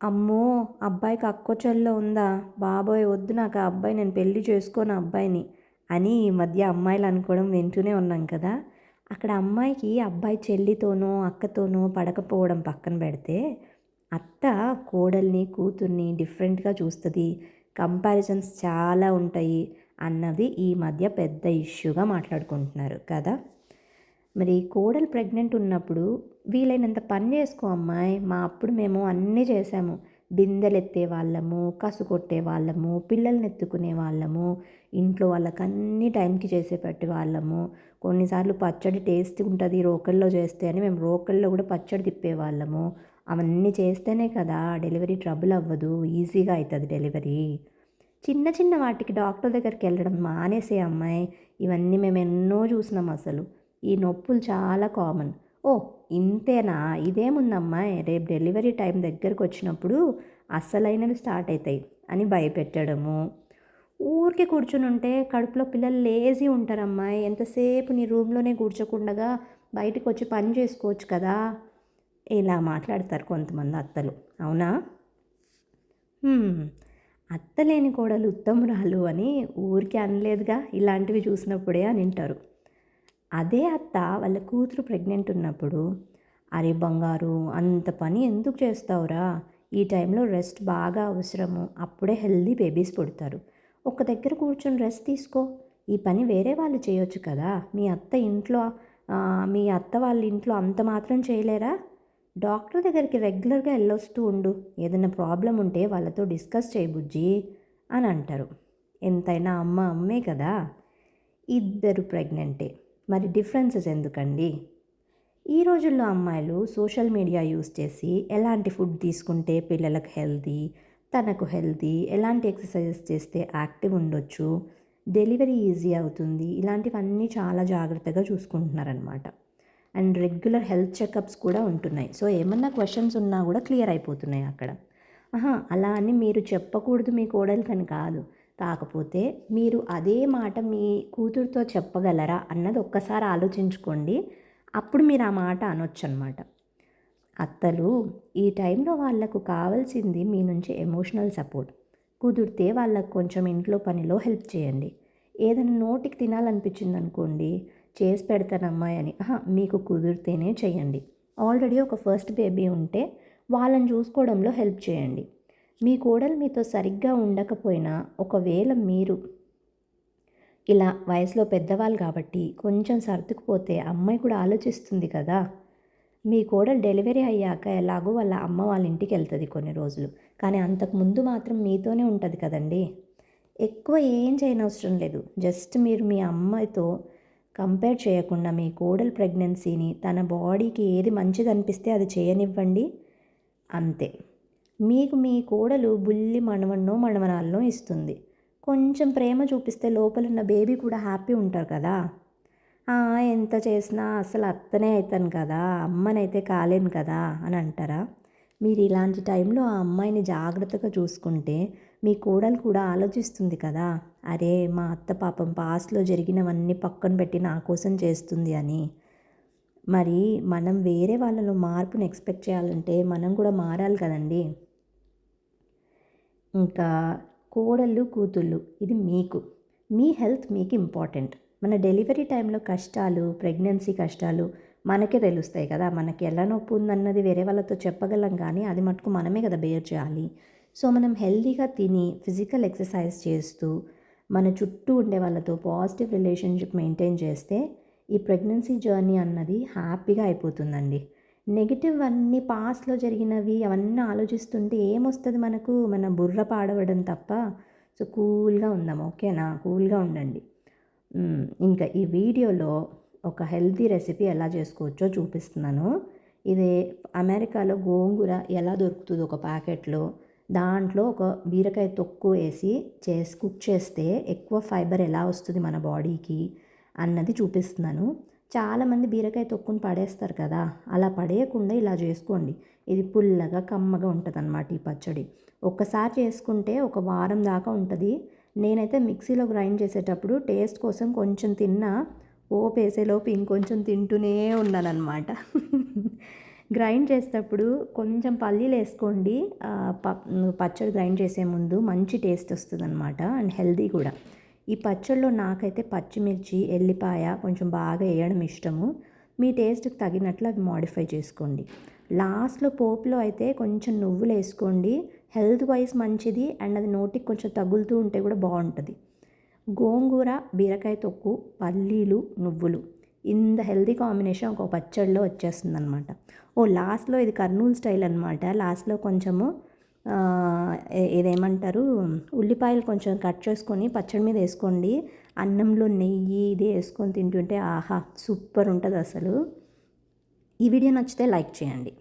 అమ్మో! అబ్బాయికి అక్కోచెల్లో ఉందా? బాబోయ్! వద్దు నాకు ఆ అబ్బాయి, నేను పెళ్లి చేసుకోను ఆ అబ్బాయిని అని ఈ మధ్య అమ్మాయిలు అనుకోవడం వింటూనే ఉన్నాం కదా! అక్కడ అమ్మాయికి అబ్బాయి చెల్లితోనో, అక్కతోనో పడకపోవడం పక్కన పెడితే, అత్త కోడల్ని, కూతుర్ని డిఫరెంట్‌గా చూస్తది. కంపారిజన్స్ చాలా ఉంటాయి అన్నది ఈ మధ్య పెద్ద ఇష్యూగా మాట్లాడుకుంటున్నారు కదా! మరి కోడలు ప్రెగ్నెంట్ ఉన్నప్పుడు వీలైనంత పని చేసుకో అమ్మాయి, మా అప్పుడు మేము అన్నీ చేసాము. బిందెలెత్తే వాళ్ళము, కసు కొట్టే వాళ్ళము, పిల్లల్ని ఎత్తుకునే వాళ్ళము, ఇంట్లో వాళ్ళకన్నీ టైంకి చేసే పెట్టే వాళ్ళము. కొన్నిసార్లు పచ్చడి టేస్ట్ ఉంటుంది రోకల్లో చేస్తే అని మేము రోకల్లో కూడా పచ్చడి తిప్పేవాళ్ళము. అవన్నీ చేస్తేనే కదా డెలివరీ ట్రబుల్ అవ్వదు, ఈజీగా అవుతుంది డెలివరీ. చిన్న చిన్న వాటికి డాక్టర్ దగ్గరికి వెళ్ళడం మానేసే అమ్మాయి. ఇవన్నీ మేము ఎన్నో చూసినాం అసలు. ఈ నొప్పులు చాలా కామన్. ఓహ్! ఇంతేనా? ఇదేముందమ్మాయి, రేపు డెలివరీ టైం దగ్గరకు వచ్చినప్పుడు అస్సలైనవి స్టార్ట్ అవుతాయి అని భయపెట్టడము. ఊరికే కూర్చుని ఉంటే కడుపులో పిల్లలు లేజీ ఉంటారమ్మాయి. ఎంతసేపు నీ రూమ్లోనే కూర్చోకుండగా బయటకు వచ్చి పని చేసుకోవచ్చు కదా! ఇలా మాట్లాడతారు కొంతమంది అత్తలు. అవునా? అత్తలేని కోడలు ఉత్తమురాలు అని ఊరికే అనలేదుగా ఇలాంటివి చూసినప్పుడే అని అంటారు. అదే అత్త వాళ్ళ కూతురు ప్రెగ్నెంట్ ఉన్నప్పుడు, అరే బంగారు అంత పని ఎందుకు చేస్తావురా, ఈ టైంలో రెస్ట్ బాగా అవసరము, అప్పుడే హెల్దీ బేబీస్ పుడతారు, ఒక దగ్గర కూర్చొని రెస్ట్ తీసుకో, ఈ పని వేరే వాళ్ళు చేయొచ్చు కదా, మీ అత్త వాళ్ళ ఇంట్లో అంత మాత్రం చేయలేరా, డాక్టర్ దగ్గరికి రెగ్యులర్గా వెళ్ళొస్తూ ఉండు, ఏదైనా ప్రాబ్లం ఉంటే వాళ్ళతో డిస్కస్ చేయి బుజ్జి అని అంటారు. ఎంతైనా అమ్మ అమ్మే కదా. ఇద్దరు ప్రెగ్నెంటే, మరి డిఫరెన్సెస్ ఎందుకండి? ఈ రోజుల్లో అమ్మాయిలు సోషల్ మీడియా యూస్ చేసి ఎలాంటి ఫుడ్ తీసుకుంటే పిల్లలకు హెల్తీ, తనకు హెల్తీ, ఎలాంటి ఎక్సర్సైజెస్ చేస్తే యాక్టివ్ ఉండొచ్చు, డెలివరీ ఈజీ అవుతుంది, ఇలాంటివన్నీ చాలా జాగ్రత్తగా చూసుకుంటున్నారనమాట. అండ్ రెగ్యులర్ హెల్త్ చెకప్స్ కూడా ఉంటున్నాయి. సో ఏమన్నా క్వశ్చన్స్ ఉన్నా కూడా క్లియర్ అయిపోతున్నాయి అక్కడ. అలా అని మీరు చెప్పకూడదు మీ కోడలికని కాదు. కాకపోతే మీరు అదే మాట మీ కూతురుతో చెప్పగలరా అన్నది ఒక్కసారి ఆలోచించుకోండి. అప్పుడు మీరు ఆ మాట అనొచ్చనమాట. అత్తలు ఈ టైంలో వాళ్ళకు కావాల్సింది మీ నుంచి ఎమోషనల్ సపోర్ట్. కుదిరితే వాళ్ళకు కొంచెం ఇంట్లో పనిలో హెల్ప్ చేయండి. ఏదైనా నోటికి తినాలనిపించింది అనుకోండి, చేసి పెడతానమ్మాయి అని మీకు కుదిరితేనే చేయండి. ఆల్రెడీ ఒక ఫస్ట్ బేబీ ఉంటే వాళ్ళని చూసుకోవడంలో హెల్ప్ చేయండి. మీ కోడలు మీతో సరిగ్గా ఉండకపోయినా, ఒకవేళ మీరు ఇలా వయసులో పెద్దవాళ్ళు కాబట్టి కొంచెం సర్దుకుపోతే అమ్మాయి కూడా ఆలోచిస్తుంది కదా. మీ కోడలు డెలివరీ అయ్యాక ఎలాగో వాళ్ళ అమ్మ వాళ్ళ ఇంటికి వెళ్తుంది కొన్ని రోజులు, కానీ అంతకుముందు మాత్రం మీతోనే ఉంటుంది కదండి. ఎక్కువ ఏం చేయనవసరం లేదు. జస్ట్ మీరు మీ అమ్మాయితో కంపేర్ చేయకుండా మీ కోడలు ప్రెగ్నెన్సీని తన బాడీకి ఏది మంచిది అనిపిస్తే అది చేయనివ్వండి, అంతే. మీకు మీ కోడలు బుల్లి మనవన్నో మనవరాలనో ఇస్తుంది. కొంచెం ప్రేమ చూపిస్తే లోపలున్న బేబీ కూడా హ్యాపీ ఉంటారు కదా. ఎంత చేసినా అసలు అత్తనే అవుతాను కదా, అమ్మనైతే కాలేను కదా అని అంటారా? మీరు ఇలాంటి టైంలో ఆ అమ్మాయిని జాగ్రత్తగా చూసుకుంటే మీ కోడలు కూడా ఆలోచిస్తుంది కదా, అరే మా అత్త పాపం పాస్ట్లో జరిగినవన్నీ పక్కన పెట్టి నా కోసం చేస్తుంది అని. మరి మనం వేరే వాళ్ళలో మార్పుని ఎక్స్పెక్ట్ చేయాలంటే మనం కూడా మారాలి కదండి. ఇంకా కోడళ్ళు కూతుళ్ళు ఇది మీకు, మీ హెల్త్ మీకు ఇంపార్టెంట్. మన డెలివరీ టైంలో కష్టాలు, ప్రెగ్నెన్సీ కష్టాలు మనకే తెలుస్తాయి కదా. మనకి ఎలా నొప్పి ఉందన్నది వేరే వాళ్ళతో చెప్పగలం, కానీ అది మటుకు మనమే కదా బేర్ చేయాలి. సో మనం హెల్తీగా తిని ఫిజికల్ ఎక్సర్సైజ్ చేస్తూ మన చుట్టూ ఉండే వాళ్ళతో పాజిటివ్ రిలేషన్షిప్ మెయింటైన్ చేస్తే ఈ ప్రెగ్నెన్సీ జర్నీ అన్నది హ్యాపీగా అయిపోతుందండి. నెగిటివ్ అన్నీ పాస్ట్లో జరిగినవి అవన్నీ ఆలోచిస్తుంటే ఏమొస్తుంది మనకు, మన బుర్ర పాడవడం తప్ప. సో కూల్గా ఉందాం, ఓకేనా? కూల్గా ఉండండి. ఇంకా ఈ వీడియోలో ఒక హెల్తీ రెసిపీ ఎలా చేసుకోవచ్చో చూపిస్తున్నాను. ఇది అమెరికాలో గోంగూర ఎలా దొరుకుతుందో ఒక ప్యాకెట్లో, దాంట్లో ఒక బీరకాయ తొక్కు వేసి కుక్ చేస్తే ఎక్కువ ఫైబర్ ఎలా వస్తుంది మన బాడీకి అన్నది చూపిస్తున్నాను. చాలామంది బీరకాయ తొక్కుని పడేస్తారు కదా, అలా పడేయకుండా ఇలా చేసుకోండి. ఇది పుల్లగా కమ్మగా ఉంటుంది అన్నమాట ఈ పచ్చడి. ఒక్కసారి చేసుకుంటే ఒక వారం దాకా ఉంటుంది. నేనైతే మిక్సీలో గ్రైండ్ చేసేటప్పుడు టేస్ట్ కోసం కొంచెం తిన్నా, పోపు వేసేలోపు ఇంకొంచెం తింటూనే ఉన్నానన్నమాట. గ్రైండ్ చేసేటప్పుడు కొంచెం పల్లీలు వేసుకోండి. పచ్చడి గ్రైండ్ చేసే ముందు మంచి టేస్ట్ వస్తుందన్నమాట అండ్ హెల్దీ కూడా. ఈ పచ్చడిలో నాకైతే పచ్చిమిర్చి, ఎల్లిపాయ కొంచెం బాగా వేయడం ఇష్టము. మీ టేస్ట్కి తగినట్లు అవి మోడిఫై చేసుకోండి. లాస్ట్లో పోపులో అయితే కొంచెం నువ్వులు వేసుకోండి. హెల్త్ వైజ్ మంచిది అండ్ అది నోటికి కొంచెం తగులుతూ ఉంటే కూడా బాగుంటుంది. గోంగూర, బీరకాయ తొక్కు, పల్లీలు, నువ్వులు ఇంత హెల్తీ కాంబినేషన్ ఒక పచ్చడిలో వచ్చేస్తుంది అనమాట. లాస్ట్లో ఇది కర్నూలు స్టైల్ అనమాట. లాస్ట్లో కొంచెము ఇదేమంటారు ఉల్లిపాయలు కొంచెం కట్ చేసుకొని పచ్చడి మీద వేసుకోండి. అన్నంలో నెయ్యి ఇది వేసుకొని తింటుంటే ఆహా సూపర్ ఉంటుంది అసలు. ఈ వీడియో నచ్చితే లైక్ చేయండి.